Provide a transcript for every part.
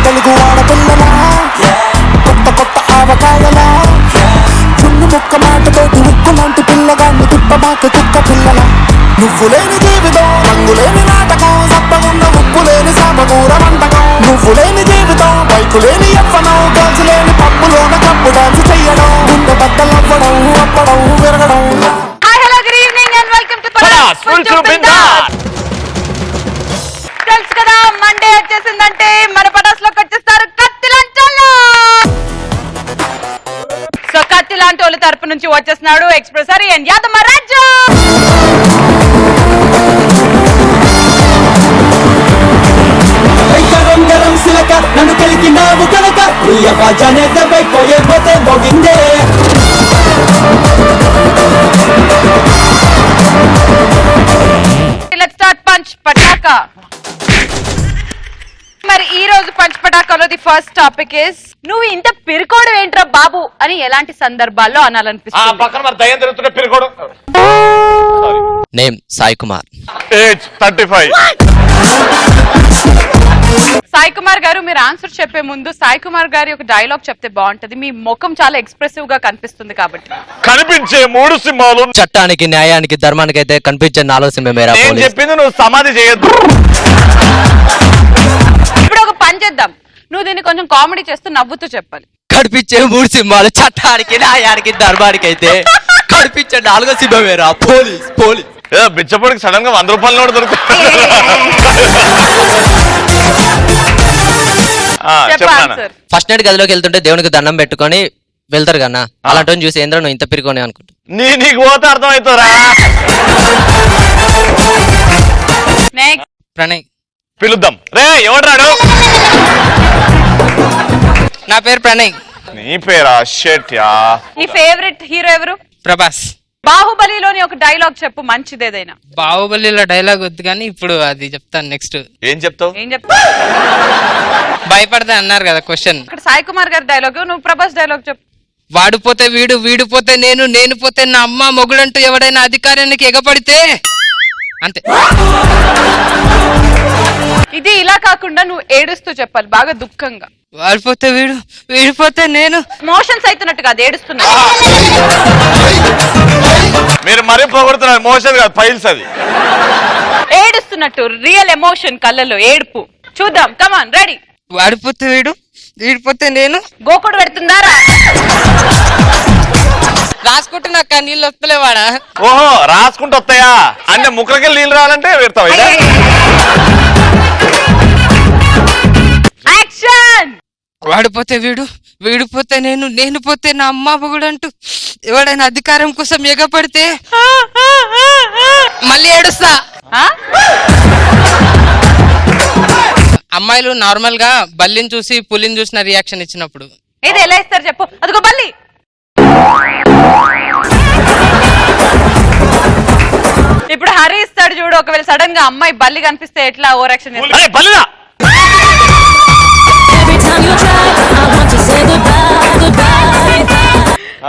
తెలుగు ఆడపిల్లలా కొత్త కొత్త ఆవకాయలా చున్ను ముక్క మాటతోటి ఉక్కులాంటి పిల్లగాన్ని తిప్పమాక కుక్క పిల్లల నువ్వు లేని జీవితం రంగు లేని నాటకం సప్పగున్న ఉప్పు లేని సామకూర వంటకం నువ్వు లేని జీవితం బైకు లేని ఎవ్వడం గాజు లేని పప్పులోన కప్పు డాన్స్ చెయ్యడం గుండె బద్దలు అవ్వడం అప్పడం విరగడం. తెలుసు కదా మండే వచ్చేసిందంటే మన పటాస్ లోకి వచ్చేస్తారు కత్తి లాంటి. సో కత్తి లాంటి వాళ్ళ తరపు నుంచి వచ్చేస్తున్నాడు ఎక్స్ప్రెస్ అండ్ యాదమ్మ రాజు. నన్ను కలిగినావు కనుక పోతే మోగిందే. Let's start punch Pataka. మరి ఈ రోజు పంచ్ పటాకాలో ది ఫస్ట్ టాపిక్ ఇస్ నువ్వు ఇంత పిరుకోవడం ఏంట్రా బాబు అని ఎలాంటి సందర్భాల్లో అనాలనిపిస్తుంది? Name Sai Kumar, age 35. సాయి కుమార్ గారు మీరు ఆన్సర్ చెప్పే ముందు సాయి కుమార్ గారి ఒక డైలాగ్ చెప్తే బాగుంటది. మీ ముఖం చాలా ఎక్స్ప్రెసివ్ గా కనిపిస్తుంది కాబట్టి. కనిపించే 3 సింహాలు చట్టానికి న్యాయానికి ధర్మానికి అయితే కనిపించే 4వ సింహం మేరా. నేను చెప్పింది నువ్వు సమాధి చేయొద్దు. ఇప్పుడు ఒక పని చేద్దాం, నువ్వు దీన్ని కొంచెం కామెడీ చేస్తూ నవ్వుతూ చెప్పాలి. కనిపించే 3 సింహాలు చట్టానికి న్యాయానికి ధర్మానికి అయితే కనిపించే 4వ సింహం మేరా. Police police. బిచ్చపొడికి సడన్ గా 100 రూపాయలు నోటు దొరుకుతుంది. ఫస్ట్ నైట్ గదిలోకి వెళ్తుంటే దేవునికి దండం పెట్టుకొని వెళ్తారు కన్నా, అలాంటి చూసి ఏంద్ర నువ్వు ఇంత పిరుకొని అనుకుంటా. నీకు పోతే అర్థమవుతారా? ప్రణయ్ పిలుద్దాం. రే ఎవడ్రాడు? నా పేరు ప్రణయ్. నీ పేరా? షెట్ యా. నీ ఫేవరెట్ హీరో ఎవరు? ప్రభాస్. బాహుబలిలోని ఒక డైలాగ్ చెప్పు మంచిదేదైనా. బాహుబలిలో డైలాగ్ వద్దు కానీ ఇప్పుడు అది చెప్తాను. నెక్స్ట్ ఏం చెప్తావు? ఏం చెప్తావు? భయపడతా అన్నారు కదా క్వశ్చన్. ఇక్కడ సాయి కుమార్ గారి డైలాగ్, నువ్వు ప్రభాస్ డైలాగ్ చెప్పు. వాడిపోతే వీడు, వీడిపోతే నేను, నేను పోతే నా అమ్మ మొగుడంటూ ఎవడైనా అధికారానికి ఎగపడితే అంతే. ఇది ఇలా కాకుండా నువ్వు ఏడుస్తూ చెప్పాలి, బాగా దుఃఖంగా. వాడిపోతే వీడు, వీడిపోతే నేను. మోషన్స్ అవుతున్నట్టు కాదు, ఏడుస్తున్నా. మీరు మరీ పోగొడుతున్నారు. మోషన్ కాదు, ఫైల్స్. అది ఏడుస్తున్నట్టు, రియల్ ఎమోషన్, కళ్ళలో ఏడుపు. చూద్దాం, కమాన్ రెడీ. వాడిపోతే వీడు, వీడిపోతే నేను. గోకుడు పెడుతుందారా? రాసుకుంటున్నాక నీళ్ళు వస్తలేవాడా? ఓహో రాసుకుంటూ వస్తాయా? అంటే ముక్కలకి నీళ్ళు రావాలంటే పెడతావు. యాక్షన్. వాడిపోతే వీడు, వీడిపోతే నేను, నేను పోతే నా అమ్మ మొగుడంటూ ఎవడైనా అధికారం కోసం ఎగపడితే మళ్ళీ ఏడుస్తా. అమ్మాయిలు నార్మల్ గా బల్లిని చూసి పులిని చూసిన రియాక్షన్ ఇచ్చినప్పుడు ఇది ఎలా ఇస్తారు చెప్పు? అదిగో బల్లి. ఇప్పుడు హరి ఇస్తాడు చూడు. ఒకవేళ సడన్ గా అమ్మాయి బల్లి కనిపిస్తే ఎట్లా ఓవర్ యాక్షన్ చేస్తాడు?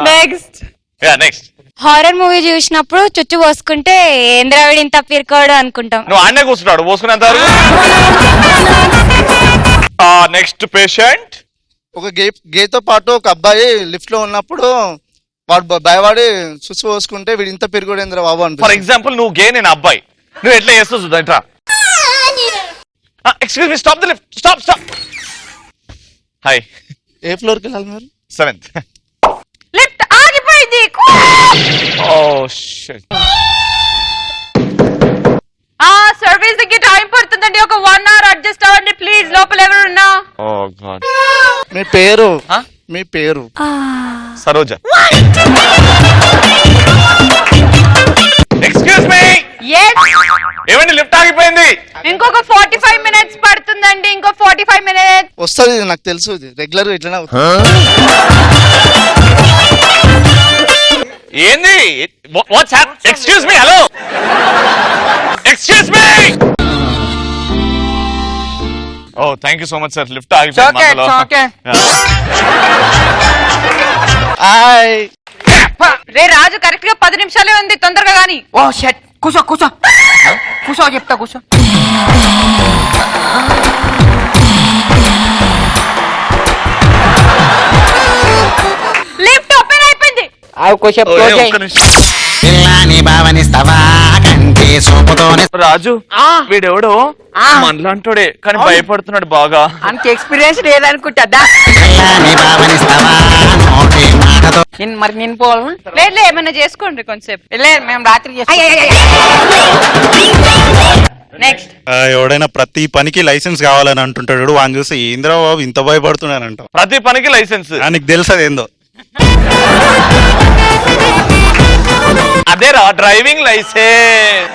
నెక్స్ట్ నెక్స్ట్ హారర్ మూవీ చూసినప్పుడు చుచ్చు పోసుకుంటే ఏంద్రావిడి ఇంత పిరుకోడు అనుకుంటాం. నువ్వు ఆడనే కూర్చున్నాడు పోసుకునేంత. Next patient. ఒక గేతో పాటు ఒక అబ్బాయి లిఫ్ట్ లో ఉన్నప్పుడు వాడు భయపడి చుచ్చు పోసుకుంటే వీడు ఇంత పిరుకోడేంద్ర బాబు అంటే. ఫర్ ఎగ్జాంపుల్ నువ్వు గే, నేను అబ్బాయి. నువ్వు ఎట్లా చేస్తావు చూద్దాం. ఇట్లా excuse me, stop the lift, stop stop. Hi, A floor కి వెళ్ళాలి మీరు? 7th. లిఫ్ట్ ఆగిపోయింది. సర్వీస్ కి టైం పడుతుందండి, ఒక 1 hour అడ్జస్ట్ అవ్వండి ప్లీజ్. లోపల ఎవరున్నా? మీ పేరు? మీ పేరు? సరోజ. Excuse me. ఏమండి లిఫ్ట్ ఆగిపోయింది. ఇంకొక 45 minutes పడుతుందండి. ఇంకో 45 minutes వస్తుంది. నాకు తెలుసు, ఇది రెగ్యులర్ గా ఇట్లనే అవుతుంది. ఏంది? What's up? Excuse me. Hello, excuse me. Oh thank you so much sir lift ఆగిపోయింది మధ్యలో. హాయ్ రే రాజు కరెక్ట్ గా 10 నిమిషాలే ఉంది, తొందరగా గాని. ఓ షట్ కూసో కూసో కూసో చెప్తా కూసో. లిఫ్ట్ ఓపెన్ అయిపోయింది. ఒక్క నిమిషం. పిల్లాని భావనిస్తావా కంటి సోపుతోనే రాజు వీడెవడో మనలాంటోడే కానీ భయపడుతున్నాడు బాగా. అంత ఎక్స్పీరియన్స్ లేదనుకుంటా. పిల్లాని భావనిస్తావా నోటి మాటతో మరి నేను పోను లేదు ఏమన్నా చేసుకోండి కొంచెంసేపు. లేదు మేము రాత్రి నెక్స్ట్ ఎవడైనా ప్రతి పనికి లైసెన్స్ కావాలని అంటుంటాడు, వాడిని చూసి ఏంద్రా బాబు ఇంత భయపడుతున్నానంట. ప్రతి పనికి లైసెన్స్ నీకు తెలుసు అదేందో. అదేరా driving licence.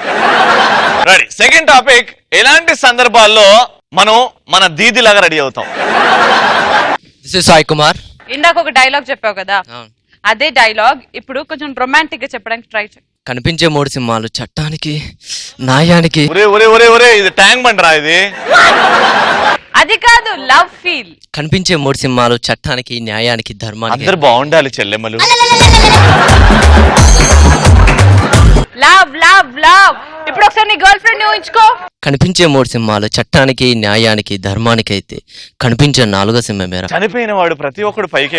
Ready. Second topic, ఎలాంటి సందర్భాల్లో మనం మన దీది లాగా రెడీ అవుతాం? సాయి కుమార్. ఇందాక ఒక డైలాగ్ చెప్పావు కదా, అదే డైలాగ్ ఇప్పుడు కొంచెం రొమాంటిక్ గా చెప్పడానికి ట్రై చేయి. కనిపించే 3 సింహాలు చట్టానికి న్యాయానికి. ఒరే ఒరే ఒరే ఒరే ఇది ట్యాంక్ బండరా ఇది. అది కాదు, లవ్ ఫీల్. కనిపించే 3 సింహాలు చట్టానికి న్యాయానికి ధర్మానికి. అందరు బాగుండాలి చెల్లెమ్మలు. Love love love. ఇప్పుడు ఒకసారి నీ గర్ల్ ఫ్రెండ్ ఊహించుకో. కనిపించే 3 సింహాలు చట్టానికి న్యాయానికి ధర్మానికి అయితే కనిపించే 4వ సింహం మేర. చనిపోయిన వాడు ప్రతి ఒక్కడు పైకే.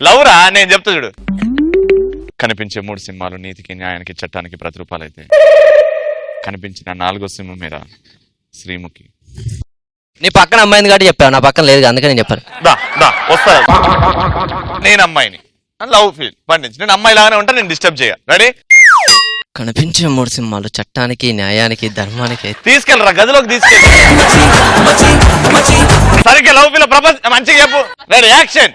లవ్రా నేను చెప్తా చూడు. కనిపించే 3 సింహాలు నీతికి న్యాయానికి చట్టానికి ప్రతిరూపాలు అయితే కనిపించిన 4వ సింహం మేర శ్రీముఖి. నీ పక్కన అమ్మాయింది కాబట్టి చెప్పావు, నా పక్కన లేదు అందుకే నేను చెప్పాను. దా దా వస్తా. నేను అమ్మాయిని లవ్ ఫీల్ పండించి నేను అమ్మాయి లాగానే ఉంటా, నేను డిస్టర్బ్ చేయ. రెడీ. కనిపించే 3 సింహాలు చట్టానికి న్యాయానికి ధర్మానికి అయితే. తీసుకెళ్ళరా గదిలోకి తీసుకెళ్ళి. సరిగ్గా లవ్ ఫీల్ ప్రపంచం మంచిగా చెప్పు. Ready action.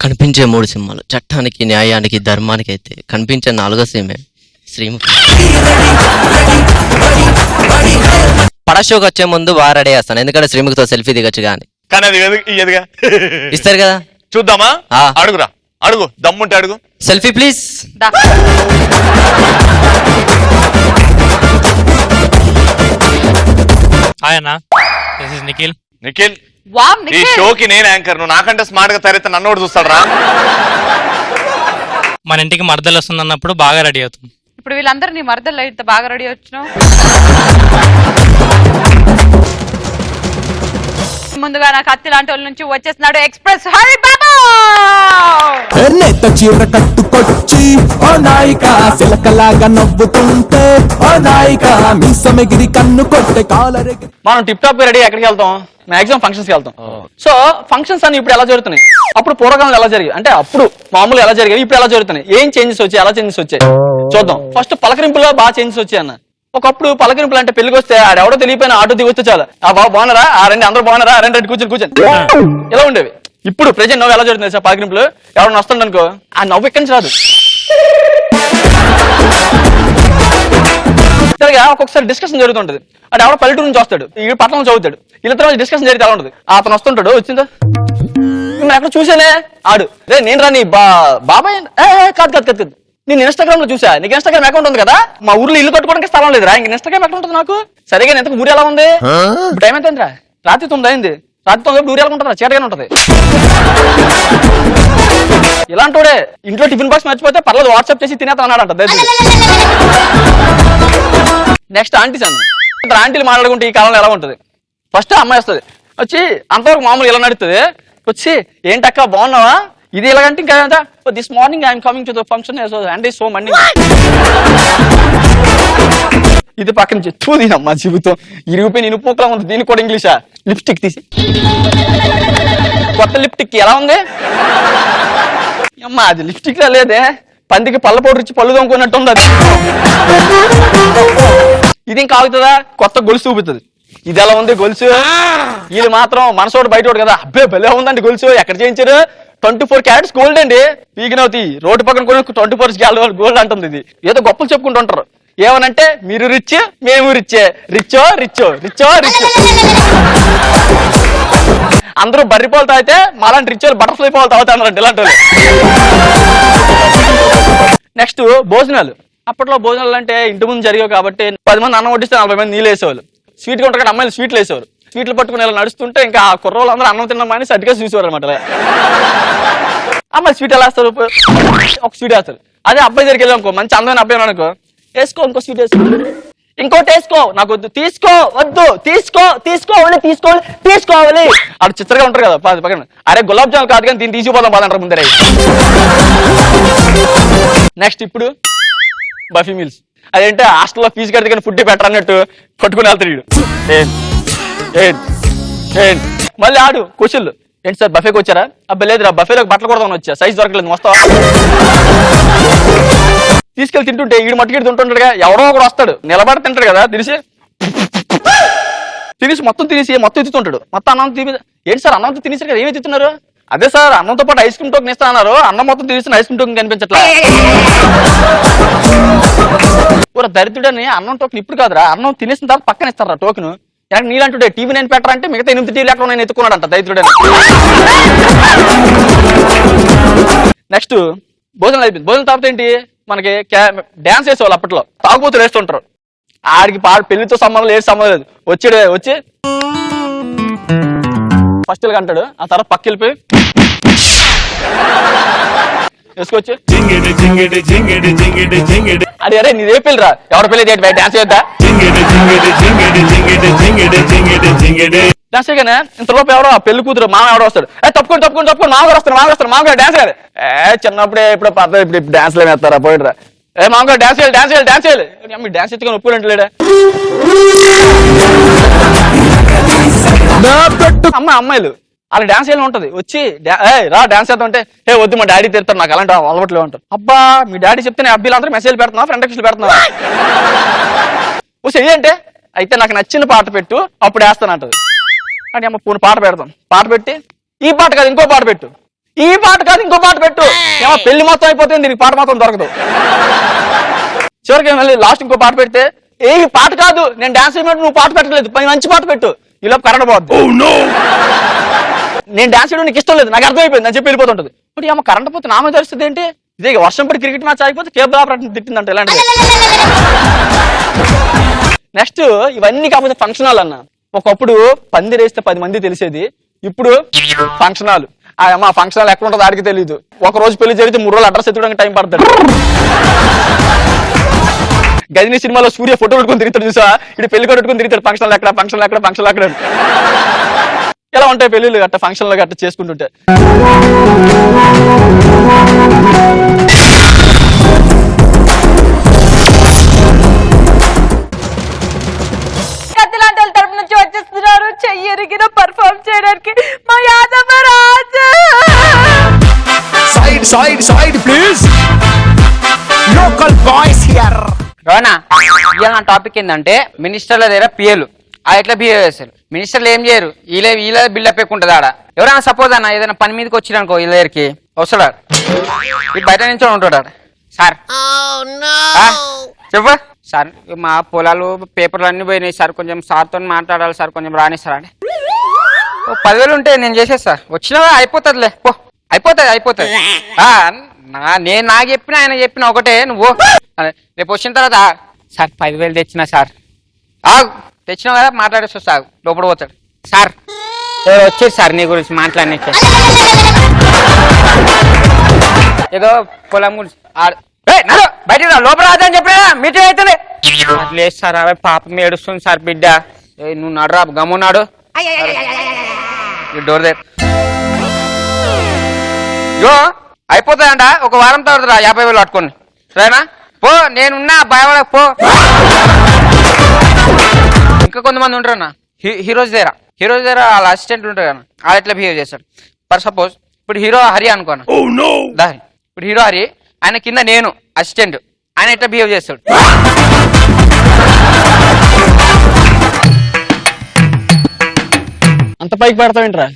కనిపించే 3 సింహాలు చట్టానికి న్యాయానికి ధర్మానికి అయితే కనిపించే 4వ సింహం శ్రీముఖి. పడషోకి వచ్చే ముందు వారడే వేస్తాను, ఎందుకంటే శ్రీముఖితో సెల్ఫీ దిగచ్చు కానీ. కానీ అది ఎదుగా ఇస్తారు కదా, చూద్దామా? ఆ. అడుగురా అడుగు, దమ్ముంటే అడుగు. Selfie please. దా. హాయ్ అన్న, this is Nikhil. Nikhil wow ఈ నిఖిల్. షోకి నేను యాంకర్, నువ్వు నాకంటే స్మార్ట్ గా తయారైతే నన్ను కూడా చూస్తాడు రా. మన ఇంటికి మరదలు వస్తుంది అన్నప్పుడు బాగా రెడీ అవుతాం. ఇప్పుడు వీళ్ళందరూ నీ మరదలు ఇంత బాగా రెడీ వచ్చినావు. ముందుగా నాకు అత్తి లాంటి వాళ్ళ నుంచి వచ్చేస్తున్నాడు ఎక్స్ప్రెస్ హరి బాబు. నేత చీర కట్టుకొచ్చి ఓ నాయిక సిలకలాగా నవ్వుతుంటే ఓ నాయిక మీసమెగిరి కన్ను కొట్టే కాలరెగిరి. మనం టిప్ టాప్ రెడీ ఎక్కడికి వెళ్తాం? మాక్సిమం ఫంక్షన్స్ కి వెళ్తాం. సో ఫంక్షన్స్ అన్ని ఇప్పుడు ఎలా జరుగుతున్నాయి, అప్పుడు పూర్వకాలంలో ఎలా జరిగాయి అంటే అప్పుడు మామూలు ఎలా జరిగాయి, ఇప్పుడు ఎలా జరుగుతున్నాయి, ఏం చేంజెస్ వచ్చాయి, ఎలా చేంజెస్ వచ్చాయి చూద్దాం. ఫస్ట్ పలకరింపులో బాగా చేంజెస్ వచ్చాయి అన్న. ఒకప్పుడు పలకరింపులు అంటే పెళ్లికి వస్తే ఆడెవడో తెలియపోయిన ఆటో దిగొస్తే చాలా, ఆ బాబు బాగున్నారా, ఆ రండి అందరూ బాగున్నారా, రండి రండి కూర్చొని ఇలా ఉండేవి. ఇప్పుడు ప్రెజెంట్ నవ్వు ఎలా జరుగుతుంది సార్? పలకరింపులు ఎవరైనా వస్తుంది అనుకో, ఆ నవ్వు ఎక్కడి నుంచి రాదు. సరిగా ఒక్కొక్కసారి డిస్కషన్ జరుగుతుంటది. అంటే ఎవడో పల్లెటూరు నుంచి వస్తాడు, ఈ పట్టణంలో చదువుతాడు, ఇలా తర్వాత డిస్కషన్ జరిగితే ఎలా ఉంటుంది. అతను వస్తుంటాడు, వచ్చిందా నేను ఎక్కడ చూసానే ఆడు, రే నేను రా నీ బాబాయ్ కాదు కాదు కాదు కాదు నేను ఇన్స్టాగ్రామ్ లో చూసా, నీకు ఇన్స్టాగ్రామ్ అకౌంట్ ఉంది కదా, మా ఊర్లో ఇల్లు కట్టుకోవడానికి స్థలం లేదురా, ఇంక ఇన్స్టాగ్రామ్ అకౌంట్ ఉంటుంది నాకు. సరిగా ఎంత ఊరు ఎలా ఉంది, ఇప్పుడు టైం ఎంత అయిందిరా, రాత్రి 9 అయింది, రాత్రి 9 ఊరు ఎలా ఉంటుందా, చీటగానే ఉంటది. ఇలాంటోడే ఇంట్లో టిఫిన్ బాక్స్ మర్చిపోతే పర్లేదు వాట్సాప్ చేసి తినేస్తా అన్నాడంట. నెక్స్ట్ ఆంటీస్ అన్న, ఇద్దరు ఆంటీలు మాట్లాడుకుంటే ఈ కాలంలో ఎలా ఉంటుంది? ఫస్ట్ అమ్మాయి వస్తుంది, వచ్చి అంతవరకు మామూలు ఇలా నడుస్తుంది, వచ్చి ఏంటక్క బాగున్నావా, ఇది ఎలాగంటే ఇంకా this morning I'm coming to the function and so money. ఇది పక్కన చూది అమ్మా జీవితం ఇరిగిపోయి నేను పూకలా ఉంది. దీనికి కూడా ఇంగ్లీషా? లిప్స్టిక్ తీసి కొత్త లిప్స్టిక్ ఎలా ఉంది అమ్మా? అది లిప్స్టిక్ లా లేదే, పందికి పళ్ళ పౌడర్ ఇచ్చి పళ్ళు దొంగకున్నట్టు ఉంది అది. ఇది ఇంకా ఆగుతుందా? కొత్త గొలుసు చూపుతుంది. ఇది ఎలా ఉంది గొలుసు? ఇది మాత్రం మనసోడు బయట కదా, అబ్బే భలే ఉందండి గొలుసు, ఎక్కడ చేయించారు? 24 క్యారెట్స్ గోల్డ్ అండి. పీకినవుతి రోడ్డు పక్కన కూడా 24 గోల్డ్ అంటుంది. ఇది ఏదో గొప్పలు చెప్పుకుంటుంటారు. ఏమనంటే మీరు రిచ్, మేము రిచ్చే, రిచ్చో రిచ్చో రిచ్చో రిచ్. అందరూ బర్రి పాలు తాగితే మాలాంటి రిచ్ వాళ్ళు బటర్ఫ్లై పాలు తాగుతారండి ఇలాంటి వాళ్ళు. నెక్స్ట్ భోజనాలు. అప్పట్లో భోజనాలు అంటే ఇంటి ముందు జరిగేవి కాబట్టి 10 మంది అన్నం వడ్డిస్తే 40 మంది నీళ్ళు వేసేవాళ్ళు. స్వీట్ కౌంటర్ కాడ అమ్మాయిలు స్వీట్లు వేసేవారు. స్వీట్లు పట్టుకుని ఇలా నడుస్తుంటే ఇంకా ఆ కుర్రోళ్ళు అందరూ అన్నం తిన్నాం అని సర్టిగా చూసేవారు అనమాట. అమ్మాయి స్వీట్ ఎలా వేస్తారు, ఒక స్వీట్ వేస్తారు. అదే అబ్బాయి దగ్గరికి వెళ్ళాం అనుకో, మంచి అందమైన అబ్బాయి అనుకో, వేసుకో ఇంకో స్వీట్ వేసుకో, ఇంకోటి వేసుకో, నాకు వద్దు, తీసుకో వద్దు, తీసుకోవాలి అక్కడ చిత్రగా ఉంటారు కదా పక్కన, అరే గులాబ్ జామున్ కాదు కానీ దీన్ని తీసుకుపోదాం పదంటారు ముందరే. నెక్స్ట్ ఇప్పుడు బఫీ మీల్స్, అదేంటే హాస్టల్లో ఫీజు కడితే కానీ ఫుడ్ పెట్టరు అన్నట్టు పట్టుకుని వెళ్తాడు. మళ్ళీ ఆడు క్వశ్చన్లు, ఏంటి సార్ బఫేకి వచ్చారా? అబ్బాయి లేదురా బఫేలో బట్టలు కొడదామని వచ్చా, సైజ్ దొరకలేదు, వస్తావా? తీసుకెళ్ళి తింటుంటే ఈడు మట్టుకి తింటుంటాడుగా, ఎవడో ఒకడు వస్తాడు నిలబడి తింటాడు కదా, తినేసి మొత్తం ఎత్తుతుంటాడు. మొత్తం అన్నం ఏంటి సార్ అన్నంతో తినేసారు కదా, ఏమి ఎత్తుతున్నారు? అదే సార్ అన్నంతో పాటు ఐస్ క్రీమ్ టోకెన్ ఇస్తా అన్నారు, అన్నం మొత్తం తినేసి ఐస్ క్రీమ్ టోకెన్ కనిపించట్లా. ఒక దరిద్రుడని అన్నం టోకెన్ ఇప్పుడు కాదురా, అన్నం తినేసిన తర్వాత పక్కన ఇస్తారా టోకెన్. నీళ్ళంటుంటే టీవీ నేను పెట్టారంటే మిగతా 8 టీవీలు ఎక్కడ నేను ఎత్తుకున్నాడంట దరిద్రుడని. నెక్స్ట్ భోజనం అయిపోయింది. భోజనం తర్వాత ఏంటి, మనకి డాన్స్ వేసేవాళ్ళు అప్పట్లో, తాగుబోతులు వేస్తుంటారు. ఆడికి పెళ్లితో సంబంధం లేదు, సంబంధం లేదు, వచ్చి ఫస్ట్ వెళ్ళి అంటాడు, ఆ తర్వాత పక్క వెళ్ళిపోయి వేసుకొచ్చి అది అరే నీదే పెళ్ళిరా, ఎవరి పెళ్లి డాన్స్ చేద్దా డాన్స్ చేయగానే ఇంతలోపు ఎవరో పెళ్లి కూతురు మామ ఎవడో వస్తాడు, తప్పుకొని మామగారు వస్తారు డాన్స్ చేయాలి. చిన్నప్పుడే ఇప్పుడు డాన్స్ లో వేస్తారా పోయిడరా, మామగారు డాన్స్ చేయాలి మీ డాన్స్ ఎత్తుకొని ఒప్పుకోలేడా అమ్మాయిలు అలా డాన్స్ చేయాలని ఉంటది, వచ్చి రా డాన్స్ చేద్దాం అంటే వద్దు మా డాడీ తిడతారు, నాకు అలాంటి అలవాట్లు ఉంటారు. అబ్బా మీ డాడీ చెప్తే అబ్బాయిలు అందరూ మెసేజ్ పెడుతున్నా, ఫ్రెండ్ రిక్వెస్ట్లు పెడుతున్నా, చెయ్యి అంటే అయితే నాకు నచ్చిన పాట పెట్టు అప్పుడు వేస్తానంటది. అంటే అమ్మ పూర్ణ పాట పెడతాం, పాట పెట్టి ఈ పాట కాదు ఇంకో పాట పెట్టు, ఈ పాట కాదు ఇంకో పాట పెట్టు, ఏమో పెళ్లి మొత్తం అయిపోతుంది దీనికి పాట మాత్రం దొరకదు. చివరికి మళ్ళీ లాస్ట్ ఇంకో పాట పెడితే ఏ పాట కాదు నేను డాన్స్ చేయమంటే నువ్వు పాట పెట్టలేదు, మంచి పాట పెట్టు, ఈలోపు కరెంట్ పోద్దు, నేను డాన్స్ చేయడం నీకు ఇష్టం లేదు నాకు అర్థమైపోయింది అని చెప్పి వెళ్ళిపోతుంటది. ఇప్పుడు ఏమో కరెంట్ పోతే నామే తెలుస్తుంది ఏంటి, ఇదే వర్షం పడి క్రికెట్ మ్యాచ్ అయిపోతే కేబుల్ ఆపరేటర్ తిట్టిందంట ఇలాంటిది. నెక్స్ట్ ఇవన్నీ కాకపోతే ఫంక్షన్ హాల్ అన్న, ఒకప్పుడు పందిరేస్తే 10 మంది తెలిసేది, ఇప్పుడు ఫంక్షన్ హాల్. మా ఫంక్షన్ హాల్ ఎక్కడ ఉంటుందో ఆడికి తెలియదు, ఒక రోజు పెళ్లి జరిగితే 3 రోజులు అడ్రస్ ఎత్తడానికి టైం పడుతుంది. గజనీ సినిమాలో సూర్య ఫోటో పెట్టుకుని తిరుగుతాడు చూసా, ఇటు పెళ్లి కొట్టుకుని తిరుగుతాడు, ఫంక్షన్ ఎక్కడ ఎలా ఉంటాయి పెళ్లిళ్ళు గట్ట ఫంక్షన్లు గట్ట చేసుకుంటుంటే. కత్తిలాంటి వాళ్ళ తరపు నుంచి వచ్చేస్తున్నారు చెయ్యి ఎరిగిన పర్ఫార్మ్ చేయడానికి మా Yadava Raju. Side please, local boys here. రోనా ఇవాళ నా టాపిక్ ఏంటంటే మినిస్టర్ల దగ్గర పిఏలు ఎట్లా బిహేవ్ చేస్తారు, మినిస్టర్లు ఏం చేయరు, వీళ్ళ బిల్డప్ ఎక్కుంటది ఆడ. ఎవరైనా సపోజ్ అన్న ఏదైనా పని మీదకి వచ్చిరనుకో వీళ్ళ దగ్గరికి వస్తాడు, బయట నుంచి ఉంటాడు ఆడ, సార్ చెప్పు సార్ మా పొలాలు పేపర్లు అన్ని పోయినాయి సార్, కొంచెం సార్తో మాట్లాడాలి సార్, కొంచెం రానిస్తారా అంటే 10,000 ఉంటే నేను చేసేస్తా, వచ్చినా అయిపోతుందిలే పో, అయిపోతుంది. నేను నాకు చెప్పిన ఆయన చెప్పిన ఒకటే, నువ్వు రేపు వచ్చిన తర్వాత సార్ 10,000 తెచ్చినా సార్, తెచ్చినావు కదా మాట్లాడేసి వస్తా, లోపల పోతాడు, సార్ వచ్చేది సార్ నీ గురించి మాట్లాడనీకి, ఏదో పొలం గురించి బయట లోపల రాదని చెప్పినా మీటింగ్ అవుతుంది. లేదు సార్ అవి పాపం ఏడుస్తుంది సార్ బిడ్డ, నువ్వు నడురా గమ్మున్నాడు డోర్ దగ్గర యో అయిపోతాయంట, ఒక వారం తర్వాత రా 50,000 పట్టుకోండి సరేనా, పో నేనున్నా భయపడ పో. ఇంకా కొంతమంది ఉంటారు అన్న హీరోస్ దగ్గర వాళ్ళ అసిస్టెంట్ ఉంటారు కదా, వాళ్ళు ఎట్లా బిహేవ్ చేస్తాడు. ఫర్ సపోజ్ ఇప్పుడు హీరో హరి అనుకోను, ఇప్పుడు హీరో హరి ఆయన కింద నేను అసిస్టెంట్, ఆయన ఎట్లా బిహేవ్ చేస్తాడు. అంత పైకి పెడతావేంట్రా,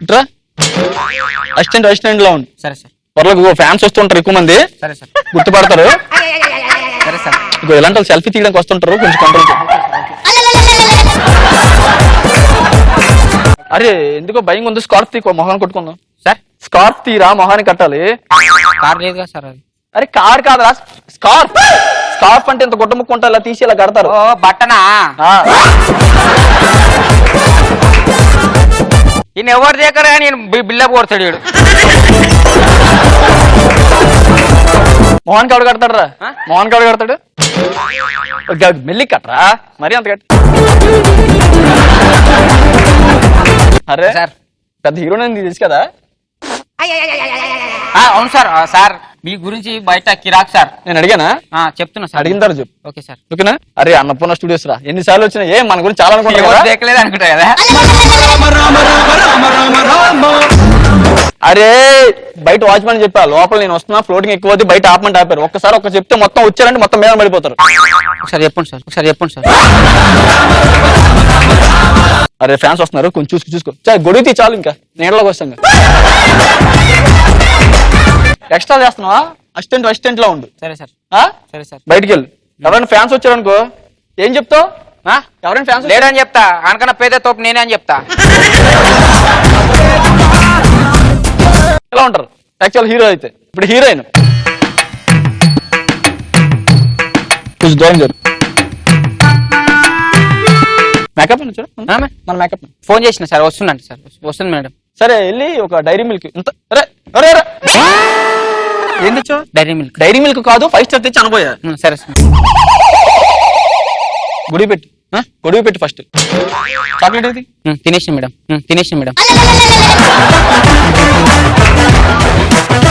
ఇట్రా అసిస్టెంట్ లో ఉంది. సరే సార్, త్వరలో ఫ్యాన్స్ వస్తుంటారు ఎక్కువ మంది, సరే సార్ గుర్తుపడతారు. సరే సార్, ఇలాంటి వాళ్ళు సెల్ఫీ తీయడానికి వస్తుంటారు, కొంచెం కంట్రోల్. అరే ఎందుకో భయం ఉంది, స్కార్ఫ్ తీ మొహాన్ని కొట్టుకుందాం. సార్ స్కార్ఫ్ తీరా మొహాన్ని కట్టాలి. కార్ లేదు కదా సార్, అది అరే కార్ కాదురా, స్కార్ఫ్. స్కార్ఫ్ అంటే ఇంత గుడ్డ ముక్కు ఉంటా ఇలా తీసి ఇలా కడతారు. ఓ బట్టనా? ఈయన ఎవరి దగ్గర నేను బిల్డప్ కొడతాడు వీడు. మోహన్ కాడు కడతాడు రా, మోహన్ కాడు కడతాడు. మెల్లి కట్టరా మరి అంత కట్ట. అరే సార్ పెద్ద హీరో తెలుసు కదా. అవును సార్. సార్ మీ గురించి బయట కిరాక్ సార్. నేను అడిగానా? చెప్తున్నా సార్. అడిగిన తర్వాత చెప్పు. Okay sir. ఓకేనా? అరే అన్నపూర్ణ స్టూడియోస్ రా, ఎన్నిసార్లు వచ్చినా ఏ మన గురించి చాలా అనుకుంటా అనుకుంటా కదా. అరే బయట వాచ్మెన్ చెప్పా, లోపల నేను వస్తున్నా ఫ్లోటింగ్ ఎక్కువ అవుతుంది, బయట ఆపమంటే ఆపారు. ఒక్కసారి ఒక్క చెప్తే మొత్తం వచ్చారంటే మొత్తం మీద పడిపోతారు. ఒకసారి చెప్పండి సార్, ఒకసారి చెప్పండి సార్. అరే ఫ్యాన్స్ వస్తున్నారు, కొంచెం చూసుకో. గొడుగుతీ చాలు, ఇంకా నీళ్ళలోకి వస్తాం. ఎక్స్ట్రా చేస్తున్నావా? అసిస్టెంట్ లా ఉండు. సరే సార్. సరే సార్. బయటికి వెళ్ళు. ఎవరైనా ఫ్యాన్స్ వచ్చారనుకో ఏం చెప్తావు? ఎవరైనా ఫ్యాన్స్ లేడని చెప్తా, అనకన్నా పేద తోపు నేనే అని చెప్తా. ఎలా ఉంటారు యాక్చువల్ హీరో అయితే? ఇప్పుడు హీరోయిన్ కొంచెం దూరం జరు. మేకప్ మన మేకప్ ఫోన్ చేసిన సార్, వస్తుందండి సార్. వస్తుంది మేడం. సరే వెళ్ళి ఒక డైరీ మిల్క్ ఇంత. ఏం తెచ్చావు? Dairy milk. డైరీ మిల్క్ కాదు, 5 స్టార్ తెచ్చి అనబోయా. సరే సార్. గొడుగు పెట్టి ఫస్ట్. చాక్లెట్ ఏది? తినేసి మేడం, తినేసి మేడం.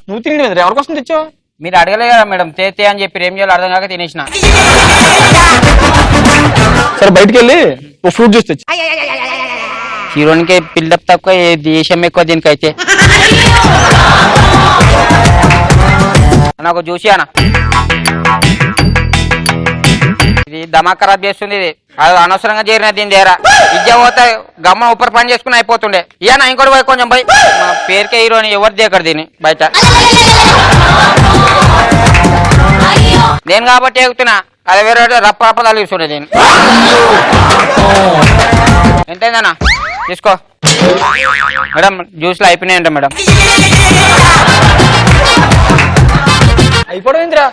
నువ్వు తిండి ఎవరికోసం తెచ్చావు? మీరు అడగలే కదా మేడం, తే అని చెప్పి ఏం చేయాలో అర్థం కాక తినేసిన. సరే బయటికి వెళ్ళి ఓ ఫ్రూట్ జ్యూస్ తెచ్చి. హీరోయిన్కి బిల్డప్ తక్కువ, దేశం ఎక్కువ దీనికైతే. నాకు చూసి అన్న ఇది దమా ఖరాబ్ చేస్తుంది. ఇది అది అనవసరంగా చేరిన దీని దగ్గర ఇజ్జ పోతా గమ్మ ఉప్పర్ పని చేసుకుని అయిపోతుండే. ఇయన ఇంకోటి పోయి కొంచెం పోయి మా పేరుకే హీరోని ఎవరు దిగడు దీన్ని బయట. నేను కాబట్టి ఎగుతున్నా, అది వేరే రప్ప తగిలిస్తుండే దీన్ని. ఎంతైందన్నా తీసుకో మేడం. జ్యూస్లో అయిపోయినాయంట మేడం. అయిపోయిందిరా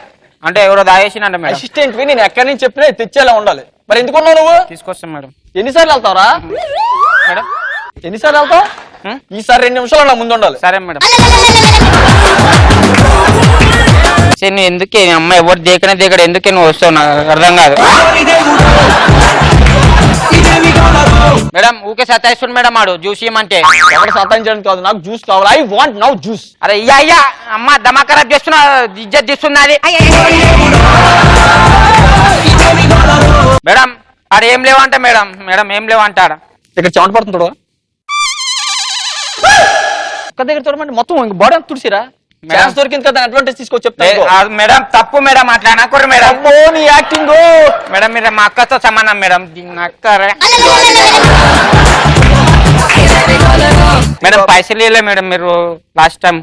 అంటే ఎవరో దాగేసినంట మేడం. అసిస్టెంట్ నేను ఎక్కడి నుంచి చెప్పినా తెచ్చేలా ఉండాలి. మరి ఎందుకున్నావు నువ్వు? తీసుకొస్తాను మేడం. ఎన్నిసార్లు వెళ్తావురా మేడం? ఎన్నిసార్లు వెళ్తావు? ఈసారి 2 నిమిషాలు నా ముందు ఉండాలి. సరే మేడం. సరే నువ్వు ఎందుకే అమ్మ ఎవరు దేకడు ఎందుకే నువ్వు వస్తావు నాకు అర్థం కాదు మేడం. ఊకే సతాయిస్తుంది మేడం ఆడు జ్యూస్ ఇవ్వమంటే. ఎవరు సతాయించడానికి కాదు, నాకు జ్యూస్ కావాలి. I want now juice. అరే అయ్యా అమ్మ దమా ఖరాబ్ చేస్తున్నా, ఇజ్జత్ తీస్తుంది అది. మేడం ఆడ ఏం లేవంట మేడం. మేడం ఏం లేవంటాడ. ఇక్కడ చెమట పడుతుంది చూడవా? ఒక్క దగ్గర చూడమంటే మొత్తం బాడీ అంత తుడిసిరా. ఛాన్స్ దొరికింది కదా, అడ్వాంటేజ్ తీసుకో చెప్తాను. మేడం తప్పు మేడం, అట్లా అనకూడదు మేడం. నీ యాక్టింగ్ మేడం మీరు మా అక్కతో సమానం మేడం. మేడం పైసలు ఇవ్వలే మేడం మీరు లాస్ట్ టైం.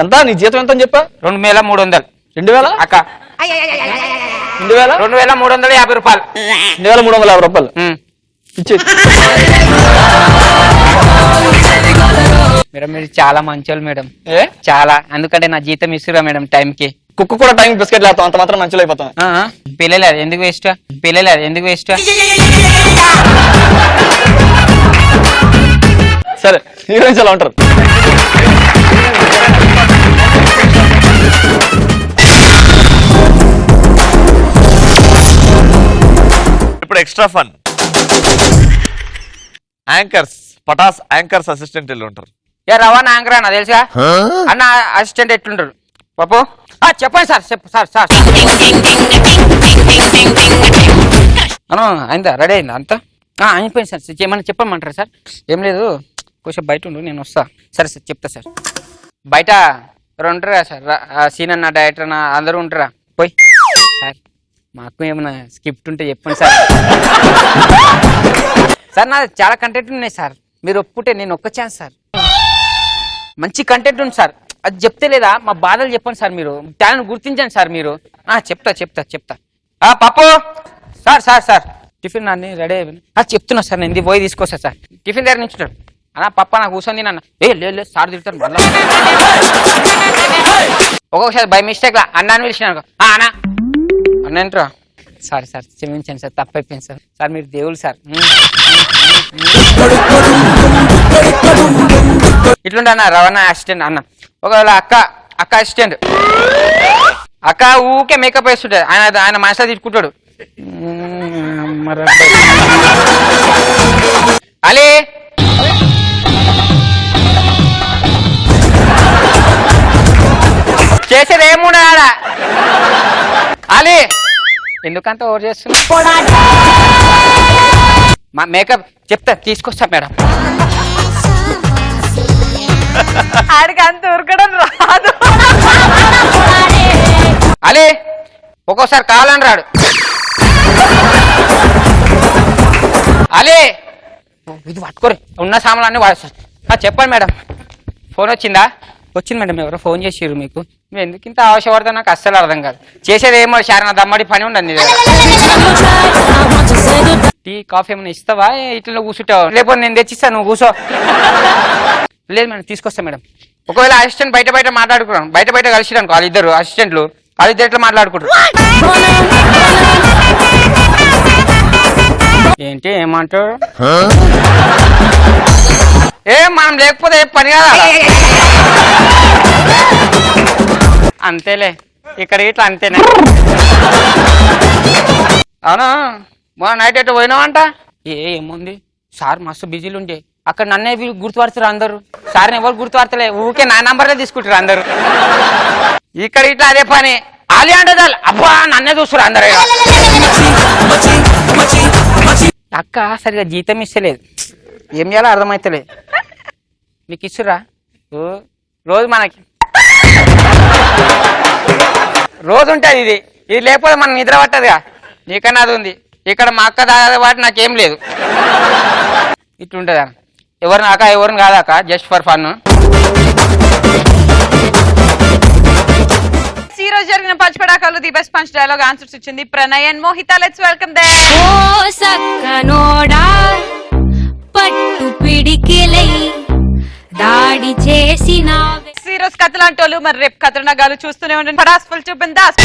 ఎంత నీ జీతం ఎంత అని చెప్పా? 2300. 2000 అక్క 2000 2350 రూపాయలు. 2350 రూపాయలు ఇచ్చేది. మేడం మీరు చాలా మంచోళ్ళు మేడం, చాలా. ఎందుకంటే నా జీతం ఇస్తురా మేడం టైంకి. కుక్క కూడా టైం బిస్కెట్ లేస్తాం, అంత మాత్రం మంచిలో అయిపోతాం. పిల్లలేదు ఎందుకు వేస్ట్, పిల్లలేదు ఎందుకు వేస్ట్. సరే హీరోయిన్స్ ఎలా ఉంటారు? ఇప్పుడు extra fun. Anchors, Patas anchors assistant ఎల్లు ఉంటారు. రవాణా యాంకర్ అన్న తెలుసా అన్న, అసిస్టెంట్ ఎట్లుంటారు పాపు? చెప్పండి సార్. సార్ సార్ అయిందా? రెడీ అయిందా అంతా? అయిపోయింది సార్. ఏమన్నా చెప్పమంటారా సార్? ఏం లేదు, కొంచెం బయట ఉండు, నేను వస్తా. సరే సార్ చెప్తా సార్. బయట ఉంటారు కదా సార్, సీన్ అన్న డైరెక్టర్ అన్న అందరూ ఉంటారా? పోయి సార్ మాకు ఏమన్నా స్క్రిప్ట్ ఉంటే చెప్పండి సార్. సార్ నాది చాలా కంటెంట్ ఉన్నాయి సార్, మీరు ఒప్పుకుంటే నేను ఒక్క ఛాన్స్ సార్. మంచి కంటెంట్ ఉంది సార్, అది చెప్తే లేదా మా బాధలు చెప్పండి సార్. మీరు టాలెంట్ గుర్తించండి సార్ మీరు. చెప్తా. పాపు సార్ టిఫిన్ అన్ని రెడీ అయిపోయింది. చెప్తున్నా సార్, నేను పోయి తీసుకొస్తా సార్. టిఫిన్ దగ్గర నుంచి అన్న పప్ప నాకు కూర్చొని తినన్న లేదు సార్ తిడతారు మళ్ళీ ఒక్కొక్కసారి బై మిస్టేక్ అన్నాన్ని పిలిచిన అన్నా అన్న ఏంట్రా సారీ సార్ క్షమించండి సార్ తప్పైపోయింది సార్ సార్ మీరు దేవుళ్ళు సార్ ఇట్లుండే అన్న రవాణా అసిస్టెంట్ అన్న ఒకవేళ అక్క అసిస్టెంట్ అక్క ఊకే మేకప్ వేస్తుంటాడు ఆయన మనసులో తిట్టుకుంటాడు అలీ చేసేది ఏముండదా అలీ ఎందుకంత ఓవర్ చేస్తున్నా మా మేకప్ చెప్తా తీసుకొస్తా మేడం ఆడికి అంత ఉరకడం రాదు. అలీ ఒక్కోసారి కావాలని రాడు అలీ ఇది పట్టుకోరు ఉన్న సామాన్లు వాడేస్తారు చెప్పండి మేడం ఫోన్ వచ్చిందా వచ్చింది మేడం ఎవరో ఫోన్ చేసిర్రు మీకు నువ్వు ఎందుకు ఇంత ఆవశ్యపడతా నాకు అస్సలు అర్థం కాదు చేసేది ఏమో శారణ దమ్మడి పని ఉండదు టీ కాఫీ ఏమైనా ఇస్తావా ఇట్లా కూర్చుంటావా లేకపోతే నేను తెచ్చిస్తాను నువ్వు కూర్చో లేదు మేడం తీసుకొస్తా మేడం ఒకవేళ అసిస్టెంట్ బయట మాట్లాడుకున్నాను బయట కలిసిరాను వాళ్ళిద్దరు అసిస్టెంట్లు వాళ్ళిద్దరు ఎట్లా మాట్లాడుకుంటారు ఏంటి ఏమంటారు ఏం మనం లేకపోతే పని కాదా అంతేలే ఇక్కడ ఇట్లా అంతేనే అవునా మొన్న నైట్ ఎట్లా పోయినావంట ఏముంది సార్ మస్తు బిజీలు ఉండే అక్కడ నన్నే గుర్తుపడుతున్నారు అందరు సార్ని ఎవరు గుర్తుపడతలే ఊకే నా నంబర్లే తీసుకుంటారు అందరు ఇక్కడ ఇట్లా అదే పని ఆలి అంటే అబ్బా నన్నే చూస్తారు అందరు అక్క సరిగా జీతం ఇస్తలేదు ఏం చేయాలో అర్థమైతలేదు మీకు ఇస్తురా రోజు మనకి రోజు ఉంటుంది ఇది లేకపోతే మనం నిద్ర పట్టదుగా నీకన్నా అది ఉంది ఇక్కడ మా అక్క దాదా వాటి నాకేం లేదు ఇట్లుంటుంది అన్న ఎవరిని అక్క ఎవరిని కాదాక జస్ట్ ఫర్ ఫన్ ఈ రోజు జరిగిన పంచపడాకాలు the best punch dialogue answers ఇచ్చింది Pranay and Mohita. Let's welcome them. ఓ సక్కనోడా పట్టు పిడికిలై దాడి చేసిన ఈ రోజు కథలాంటోళ్ళు మరి రేపు కథలనగాలు చూస్తూనే ఉండండి. పడాస్ ఫుల్ టు బిందాస్.